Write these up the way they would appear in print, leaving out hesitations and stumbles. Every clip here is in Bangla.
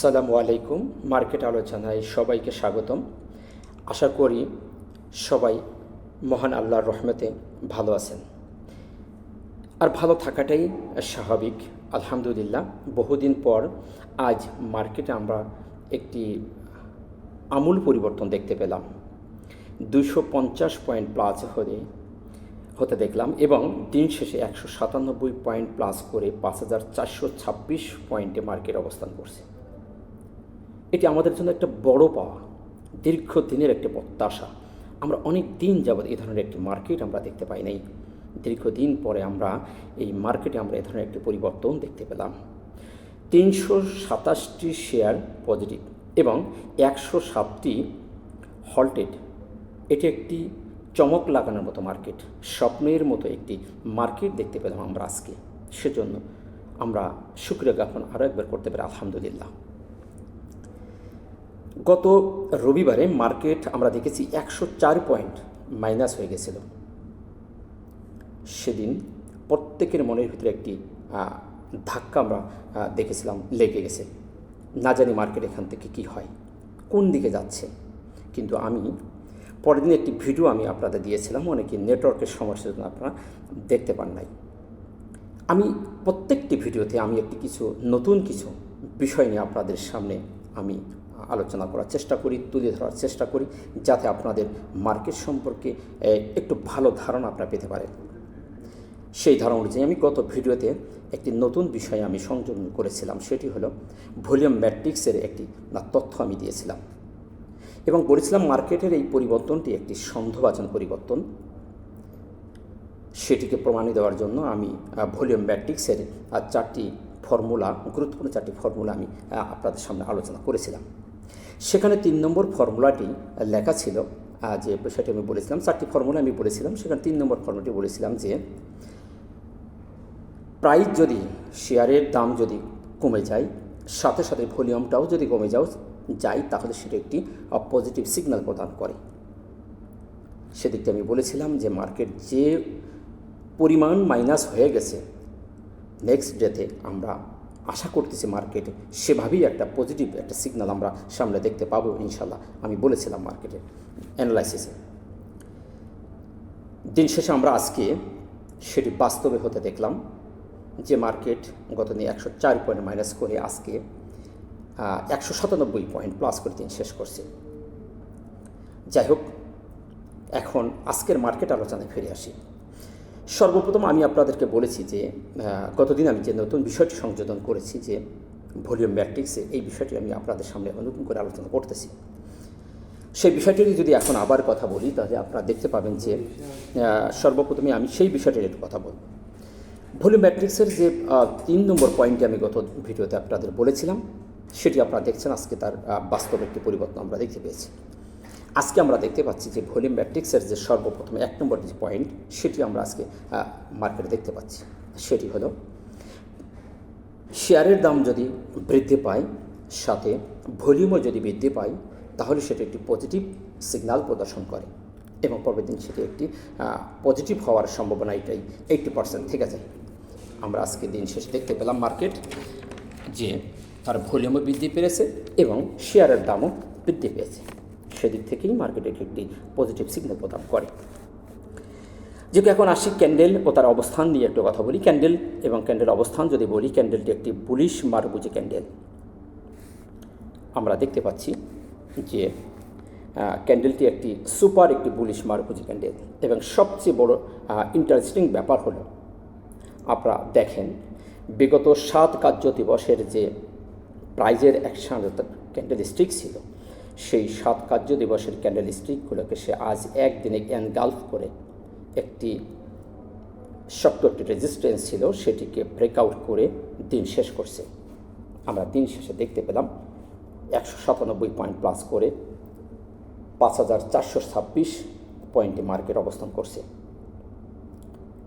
আসসালামু আলাইকুম। মার্কেট আলোচনায় সবাইকে স্বাগতম। আশা করি সবাই মহান আল্লাহর রহমতে ভালো আছেন, আর ভালো থাকাটাই স্বাভাবিক। আলহামদুলিল্লাহ, বহুদিন পর আজ মার্কেটে আমরা একটি আমূল পরিবর্তন দেখতে পেলাম। 250 পয়েন্ট প্লাস হতে দেখলাম এবং দিন শেষে 197 পয়েন্ট প্লাস করে 5426 পয়েন্টে মার্কেট অবস্থান করছে। এটি আমাদের জন্য একটা বড় পাওয়া, দীর্ঘদিনের একটি প্রত্যাশা। আমরা অনেক দিন যাবৎ এই ধরনের একটি মার্কেট আমরা দেখতে পাই নাই। দীর্ঘদিন পরে আমরা এই মার্কেটে এই ধরনের একটি পরিবর্তন দেখতে পেলাম। 327টি শেয়ার পজিটিভ এবং 107টি হল্টেড। এটি একটি চমক লাগানোর মতো মার্কেট, স্বপ্নের মতো একটি মার্কেট দেখতে পেলাম আমরা আজকে। সেজন্য আমরা শুকরিয়া জ্ঞাপন আরও একবার করতে পারি আলহামদুলিল্লাহ। গত রবিবারে মার্কেট আমরা দেখেছি 104 পয়েন্ট মাইনাস হয়ে গেছিল। সেদিন প্রত্যেকের মনের ভিতরে একটি ধাক্কা আমরা দেখেছিলাম লেগে গেছে। না জানি মার্কেট এখান থেকে কি হয়, কোন দিকে যাচ্ছে। কিন্তু আমি পরের দিন একটি ভিডিও আমি আপনাদের দিয়েছিলাম, অনেকে নেটওয়ার্কের সমস্যার জন্য আপনারা দেখতে পান নাই। আমি প্রত্যেকটি ভিডিওতে আমি কিছু নতুন কিছু বিষয় নিয়ে আপনাদের সামনে আমি আলোচনা করার চেষ্টা করি, তুলে ধরার চেষ্টা করি, যাতে আপনাদের মার্কেট সম্পর্কে একটু ভালো ধারণা আপনারা পেতে পারেন। সেই ধারণা অনুযায়ী আমি গত ভিডিওতে একটি নতুন বিষয় আমি সংযোজন করেছিলাম, সেটি হলো ভলিউম ম্যাট্রিক্সের একটি তথ্য আমি দিয়েছিলাম এবং বলেছিলাম মার্কেটের এই পরিবর্তনটি একটি সন্দেহভাজন পরিবর্তন। সেটিকে প্রমাণিত দেওয়ার জন্য আমি ভলিউম ম্যাট্রিক্সের গুরুত্বপূর্ণ চারটি ফর্মুলা আমি আপনাদের সামনে আলোচনা করেছিলাম। সেখানে 3 নম্বর ফর্মুলাটি লেখা ছিল, যে বিষয়টি আমি বলেছিলাম, 4টি ফর্মুলা আমি বলেছিলাম। সেখানে 3 নম্বর ফর্মুলাটি বলেছিলাম যে প্রাইস যদি, শেয়ারের দাম যদি কমে যায়, সাথে সাথে ভলিউমটাও যদি কমে যায়, তাহলে সেটা একটি পজিটিভ সিগন্যাল প্রদান করে। সেদিকটা আমি বলেছিলাম যে মার্কেট যে পরিমাণ মাইনাস হয়ে গেছে, নেক্সট ডেতে আমরা আশা করতেছি মার্কেটে সেভাবেই একটা পজিটিভ একটা সিগন্যাল আমরা সামনে দেখতে পাবো ইনশাল্লাহ। আমি বলেছিলাম মার্কেটে অ্যানালাইসিসে। দিন শেষে আমরা আজকে সেটি বাস্তবে হতে দেখলাম যে মার্কেট গত দিনে 104 পয়েন্ট মাইনাস করে আজকে 197 পয়েন্ট প্লাস করে দিন শেষ করছে। যাই হোক, এখন আজকের মার্কেট আলোচনায় ফিরে আসি। সর্বপ্রথম আমি আপনাদেরকে বলেছি যে গতদিন আমি যে নতুন বিষয়টি সংযোজন করেছি, যে ভলিউম ম্যাট্রিক্সে, এই বিষয়টি আমি আপনাদের সামনে নতুন করে আলোচনা করতেছি। সেই বিষয়টি যদি এখন আবার কথা বলি, তাহলে আপনারা দেখতে পাবেন যে সর্বপ্রথমে আমি সেই বিষয়টির একটু কথা বলব। ভলিউম ম্যাট্রিক্সের যে 3 নম্বর পয়েন্টটি আমি গত ভিডিওতে আপনাদের বলেছিলাম, সেটি আপনারা দেখছেন আজকে তার বাস্তব একটি পরিবর্তন আমরা দেখতে পেয়েছি। আজকে আমরা দেখতে পাচ্ছি যে ভলিউম ম্যাট্রিক্সের যে সর্বপ্রথম 1 নম্বর যে পয়েন্ট, সেটি আমরা আজকে মার্কেটে দেখতে পাচ্ছি। সেটি হলো শেয়ারের দাম যদি বৃদ্ধি পায়, সাথে ভলিউমও যদি বৃদ্ধি পায়, তাহলে সেটি একটি পজিটিভ সিগন্যাল প্রদর্শন করে এবং পরের দিন সেটি একটি পজিটিভ হওয়ার সম্ভাবনা 80% থেকে যায়। আমরা আজকে দিন শেষে দেখতে পেলাম মার্কেট যে তার ভলিউমও বৃদ্ধি পেয়েছে এবং শেয়ারের দামও বৃদ্ধি পেয়েছে। সেদিক থেকেই মার্কেটে একটি পজিটিভ সিগন্যাল প্রদান করে। যেহেতু এখন আসি ক্যান্ডেল ও তার অবস্থান নিয়ে একটু কথা বলি। ক্যান্ডেল এবং ক্যান্ডেল অবস্থান যদি বলি, ক্যান্ডেলটি একটি বুলিশ মারবুজি ক্যান্ডেল। আমরা দেখতে পাচ্ছি যে ক্যান্ডেলটি একটি বুলিশ মারবুজি ক্যান্ডেল। এবং সবচেয়ে বড় ইন্টারেস্টিং ব্যাপার হলো, আপনারা দেখেন বিগত 7 কার্য দিবসের যে প্রাইজের অ্যাকশন ক্যান্ডেল স্টিক ছিল, সেই 7 কার্য দিবসের ক্যান্ডেল স্টিকগুলোকে সে আজ একদিনে এনগালফ করে একটি শক্ত একটি রেজিস্ট্যান্স ছিল, সেটিকে ব্রেকআউট করে দিন শেষ করছে। আমরা দিন শেষে দেখতে পেলাম 197 পয়েন্ট প্লাস করে 5426 পয়েন্টে মার্কেট অবস্থান করছে।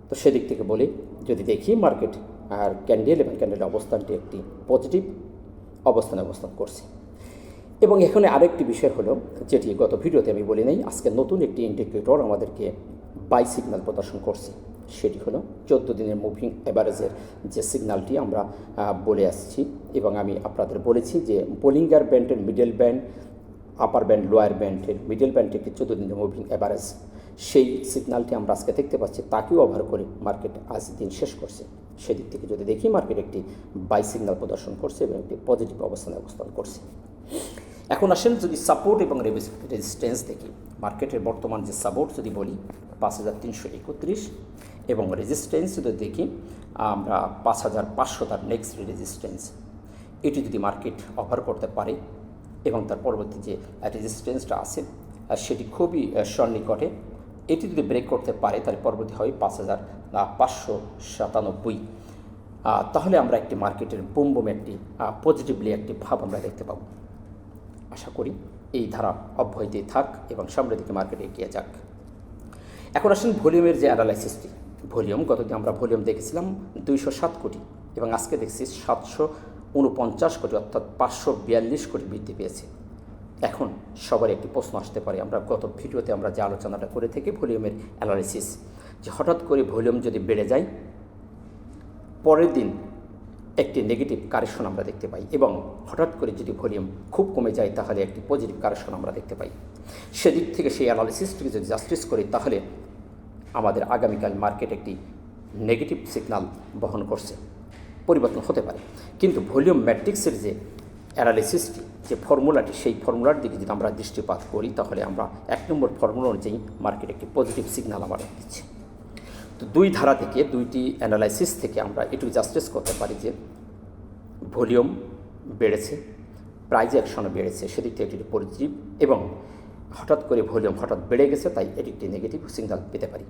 তো সেদিক থেকে বলি, যদি দেখি মার্কেট আর ক্যান্ডেল এবং ক্যান্ডেলের অবস্থানটি একটি পজিটিভ অবস্থান করছে। এবং এখানে আরেকটি বিষয় হলো, যেটি গত ভিডিওতে আমি বলি নাই, আজকে নতুন একটি ইন্ডিকেটর আমাদেরকে বাই সিগন্যাল প্রদর্শন করছে। সেটি হলো 14 দিনের মুভিং অ্যাভারেজের যে সিগন্যালটি আমরা বলে আসছি এবং আমি আপনাদের বলেছি যে বোলিঙ্গার ব্যান্ডের মিডল ব্যান্ড, আপার ব্যান্ড, লোয়ার ব্যান্ডের মিডল ব্যান্ড একটি 14 দিনের মুভিং অ্যাভারেজ, সেই সিগন্যালটি আমরা আজকে দেখতে পাচ্ছি। তাকেও ওভার করে মার্কেট আজ দিন শেষ করছে। সেদিক থেকে যদি দেখি মার্কেট একটি বাই সিগন্যাল প্রদর্শন করছে এবং একটি পজিটিভ অবস্থানে অবস্থান করছে। এখন আসেন যদি সাপোর্ট এবং রেজিস্ট্যান্স দেখি, মার্কেটের বর্তমান যে সাপোর্ট যদি বলি 5331 এবং রেজিস্ট্যান্স যদি দেখি আমরা 5500, তার নেক্সট রেজিস্ট্যান্স, এটি যদি মার্কেট অফার করতে পারে এবং তার পরবর্তী যে রেজিস্ট্যান্সটা আছে সেটি খুবই সন্নিকটে, এটি যদি ব্রেক করতে পারে তাহলে পরবর্তী হয় 5597, তাহলে আমরা একটি মার্কেটের বুম একটি পজিটিভলি একটি ভাব আমরা দেখতে পাবো। আশা করি এই ধারা অব্যাহতি থাক এবং সামনের দিকে মার্কেটে এগিয়ে যাক। এখন আসেন ভলিউমের যে অ্যানালাইসিসটি, ভলিউম গতদিন আমরা ভলিউম দেখেছিলাম 207 কোটি এবং আজকে দেখছি 749 কোটি, অর্থাৎ 542 কোটি বৃদ্ধি পেয়েছে। এখন সবার একটি প্রশ্ন আসতে পারে, আমরা গত ভিডিওতে আমরা যে আলোচনাটা করে থাকি ভলিউমের অ্যানালাইসিস, যে হঠাৎ করে ভলিউম যদি বেড়ে যায় পরের দিন একটি নেগেটিভ কারেকশন আমরা দেখতে পাই এবং হঠাৎ করে যদি ভলিউম খুব কমে যায় তাহলে একটি পজিটিভ কারেকশন আমরা দেখতে পাই। সেদিক থেকে সেই অ্যানালিসিসটিকে যদি জাস্টিস করি তাহলে আমাদের আগামীকাল মার্কেট একটি নেগেটিভ সিগন্যাল বহন করছে, পরিবর্তন হতে পারে। কিন্তু ভলিউম ম্যাট্রিক্সের যে অ্যানালিসিসটি, যে ফর্মুলাটি, সেই ফর্মুলার দিকে যদি আমরা দৃষ্টিপাত করি তাহলে আমরা 1 নম্বর ফর্মুলা অনুযায়ী মার্কেট একটি পজিটিভ সিগন্যাল আমরা দিচ্ছি। তো দুই ধারা থেকে, দুইটি অ্যানালাইসিস থেকে আমরা এটুকু জাস্টিস করতে পারি যে ভলিউম বেড়েছে, প্রাইজ অ্যাকশনও বেড়েছে, সেদিক থেকে এটি পজিটিভ, এবং হঠাৎ করে ভলিউম হঠাৎ বেড়ে গেছে তাই এটি একটি নেগেটিভ সিগন্যাল পেতে পারি।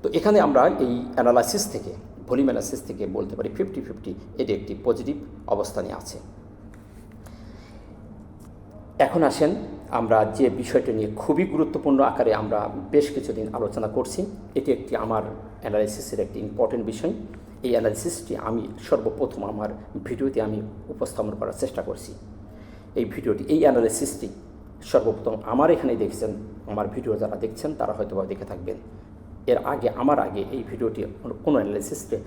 তো এখানে আমরা এই অ্যানালাইসিস থেকে, ভলিউম অ্যানালাইসিস থেকে বলতে পারি 50-50 এটি একটি পজিটিভ অবস্থানে আছে। এখন আসেন আমরা যে বিষয়টা নিয়ে খুবই গুরুত্বপূর্ণ আকারে আমরা বেশ কিছুদিন আলোচনা করছি, এটি একটি আমার অ্যানালাইসিসের একটি ইম্পর্টেন্ট বিষয়। এই অ্যানালাইসিসটি আমি সর্বপ্রথম আমার ভিডিওতে আমি উপস্থাপন করার চেষ্টা করছি। এই অ্যানালাইসিসটি সর্বপ্রথম আমার এখানে দেখছেন, আমার ভিডিও যারা দেখছেন তারা হয়তো বা দেখে থাকবেন। আমার আগে এই ভিডিওটি কোনো অ্যানালাইসিসকে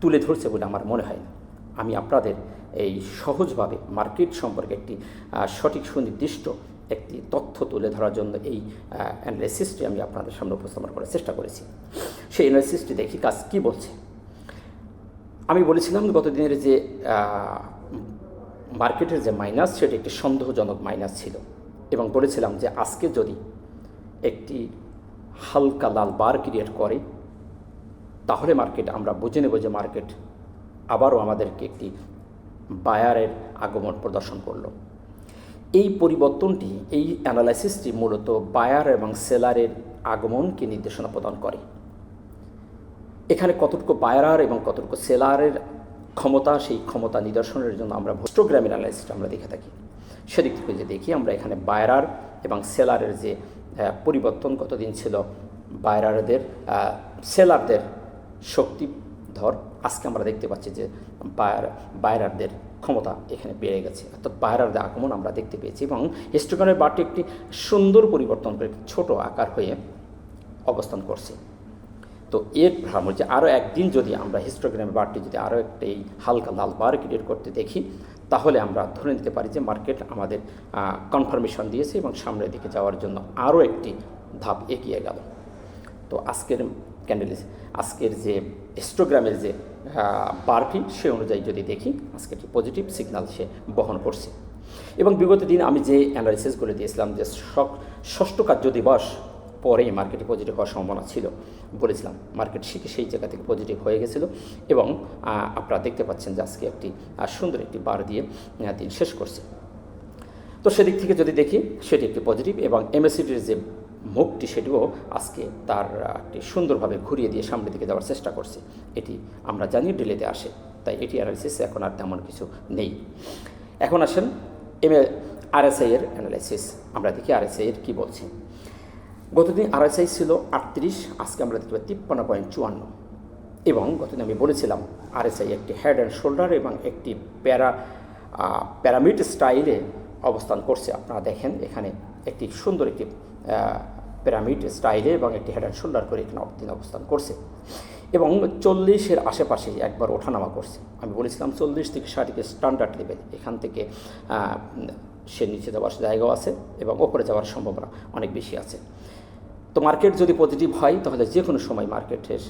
তুলে ধরছে বলে আমার মনে হয় না। আমি আপনাদের এই সহজভাবে মার্কেট সম্পর্কে একটি সঠিক সুনির্দিষ্ট একটি তথ্য তুলে ধরার জন্য এই অ্যানালাইসিসটি আমি আপনাদের সামনে উপস্থাপন করার চেষ্টা করেছি। সেই অ্যানালাইসিসটি দেখি কাজ কী বলছে। আমি বলেছিলাম গত দিনের যে মার্কেটের যে মাইনাস, সেটি একটি সন্দেহজনক মাইনাস ছিল এবং বলেছিলাম যে আজকে যদি একটি হালকা লাল বার ক্রিয়েট করে তাহলে মার্কেট, আমরা বুঝে নেব যে মার্কেট আবারও আমাদেরকে একটি বায়ারের আগমন প্রদর্শন করলো। এই পরিবর্তনটি, এই অ্যানালাইসিসটি মূলত বায়ার এবং সেলারের আগমনকে নির্দেশনা প্রদান করে। এখানে কতটুকু বায়ার এবং কতটুকু সেলারের ক্ষমতা, সেই ক্ষমতা নিদর্শনের জন্য আমরা হিস্টোগ্রাম অ্যানালাইসিস আমরা দেখে থাকি। সেদিক থেকে যে দেখি আমরা এখানে বায়ার এবং সেলারের যে পরিবর্তন কতদিন ছিল, সেলারদের শক্তি ধর, আজকে আমরা দেখতে পাচ্ছি যে বায়ারদের ক্ষমতা এখানে বেড়ে গেছে, অর্থাৎ বায়ারদের আগমন আমরা দেখতে পেয়েছি এবং হিস্টোগ্রামের বারটি একটি সুন্দর পরিবর্তন করে ছোট আকার হয়ে অবস্থান করছে। তো এর ভ্রাম্য যে আরও একদিন যদি আমরা হিস্টোগ্রামের বারটি যদি আরও একটি হালকা লাল বার ক্রিয়েট করতে দেখি তাহলে আমরা ধরে নিতে পারি যে মার্কেট আমাদের কনফার্মেশন দিয়েছে এবং সামনের দিকে যাওয়ার জন্য আরও একটি ধাপ এগিয়ে গেল। তো আজকের যে হিস্টোগ্রামের যে বারটি, সে অনুযায়ী যদি দেখি আজকে একটি পজিটিভ সিগন্যাল সে বহন করছে। এবং বিগত দিন আমি যে অ্যানালাইসিসগুলো দিয়েছিলাম যে ষষ্ঠ কার্য দিবস পরেই মার্কেটে পজিটিভ হওয়ার সম্ভাবনা ছিল, বলেছিলাম মার্কেট শিখে সেই জায়গা থেকে পজিটিভ হয়ে গেছিলো এবং আপনারা দেখতে পাচ্ছেন যে আজকে একটি সুন্দর একটি বার দিয়ে দিন শেষ করছে। তো সেদিক থেকে যদি দেখি সেটি একটি পজিটিভ এবং এমএসিডির যে মুখটি সেটিও আজকে তার একটি সুন্দরভাবে ঘুরিয়ে দিয়ে সামনের দিকে যাওয়ার চেষ্টা করছে। এটি আমরা জানি ডিলেতে আসে, তাই এটি অ্যানালাইসিস এখন আর তেমন কিছু নেই। এখন আসেন আরএসআই এর অ্যানালাইসিস, আমরা দেখি আরএসআই এর কী বলছে। গতদিন আরএসআই ছিল 38, আজকে আমরা দেখতে পাই 53.54 এবং গতদিন আমি বলেছিলাম আরএসআই একটি হেড অ্যান্ড শোল্ডার এবং একটি প্যারামিড স্টাইলে অবস্থান করছে। আপনারা দেখেন এখানে একটি সুন্দর একটি পিরামিড স্টাইলে এবং একটি হেড অ্যান্ড শোল্ডার করে এখানে দিন অবস্থান করছে এবং 40-এর আশেপাশে একবার ওঠানামা করছে। আমি বলেছিলাম 40 থেকে 60 স্ট্যান্ডার্ড লেভেল, এখান থেকে সে নিচে যাওয়ার জায়গাও আছে এবং ওপরে যাওয়ার সম্ভাবনা অনেক বেশি আছে। তো মার্কেট যদি পজিটিভ হয় তাহলে যে কোনো সময় মার্কেটের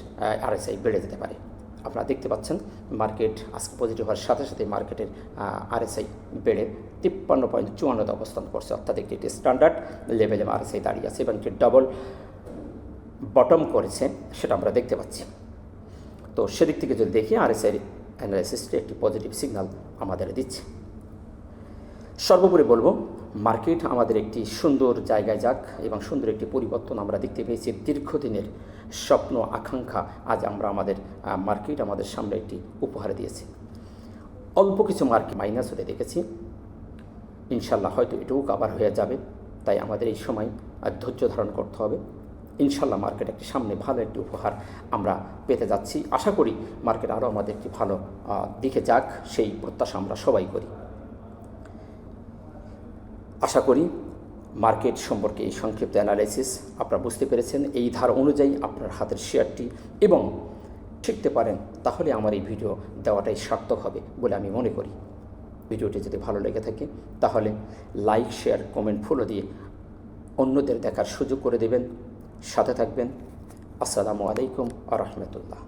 আরএসআই বেড়ে যেতে পারে। আপনারা দেখতে পাচ্ছেন মার্কেট আজকে পজিটিভ হওয়ার সাথে সাথে মার্কেটের আরএসআই বেড়ে 53.54 অবস্থান করছে, অর্থাৎ একটি স্ট্যান্ডার্ড লেভেলে আরএসআই দাঁড়িয়ে আছে এবং একটি ডাবল বটম করেছে, সেটা আমরা দেখতে পাচ্ছি। তো সেদিক থেকে যদি দেখি আরএসআই অ্যানালাইসিসটি একটি পজিটিভ সিগন্যাল আমাদের দিচ্ছে। সর্বোপরি বলবো মার্কেট আমাদের একটি সুন্দর জায়গায় যাক এবং সুন্দর একটি পরিবর্তন আমরা দেখতে পেয়েছি। দীর্ঘদিনের স্বপ্ন আকাঙ্ক্ষা আজ আমরা মার্কেট আমাদের সামনে একটি উপহার দিয়েছে। অল্প কিছু মার্কেট মাইনাস হতে দেখেছি, ইনশাল্লাহ হয়তো এটুকু কাভার হয়ে যাবে। তাই আমাদের এই সময় ধৈর্য ধারণ করতে হবে। ইনশাল্লাহ মার্কেট একটি সামনে ভালো একটি উপহার আমরা পেতে যাচ্ছি। আশা করি মার্কেট আরও আমাদের একটি ভালো দিকে যাক, সেই প্রত্যাশা আমরা সবাই করি। আশা করি মার্কেট সম্পর্কে এই সংক্ষিপ্ত অ্যানালাইসিস আপনারা বুঝতে পেরেছেন। এই ধারা অনুযায়ী আপনার হাতের শেয়ারটি এবং শিখতে পারেন, তাহলে আমার এই ভিডিও দেওয়াটাই সার্থক হবে বলে আমি মনে করি। ভিডিওটি যদি ভালো লেগে থাকে তাহলে লাইক, শেয়ার, কমেন্ট, ফলো দিয়ে অন্যদের দেখার সুযোগ করে দেবেন। সাথে থাকবেন। আসসালামু আলাইকুম ওয়া রাহমাতুল্লাহ।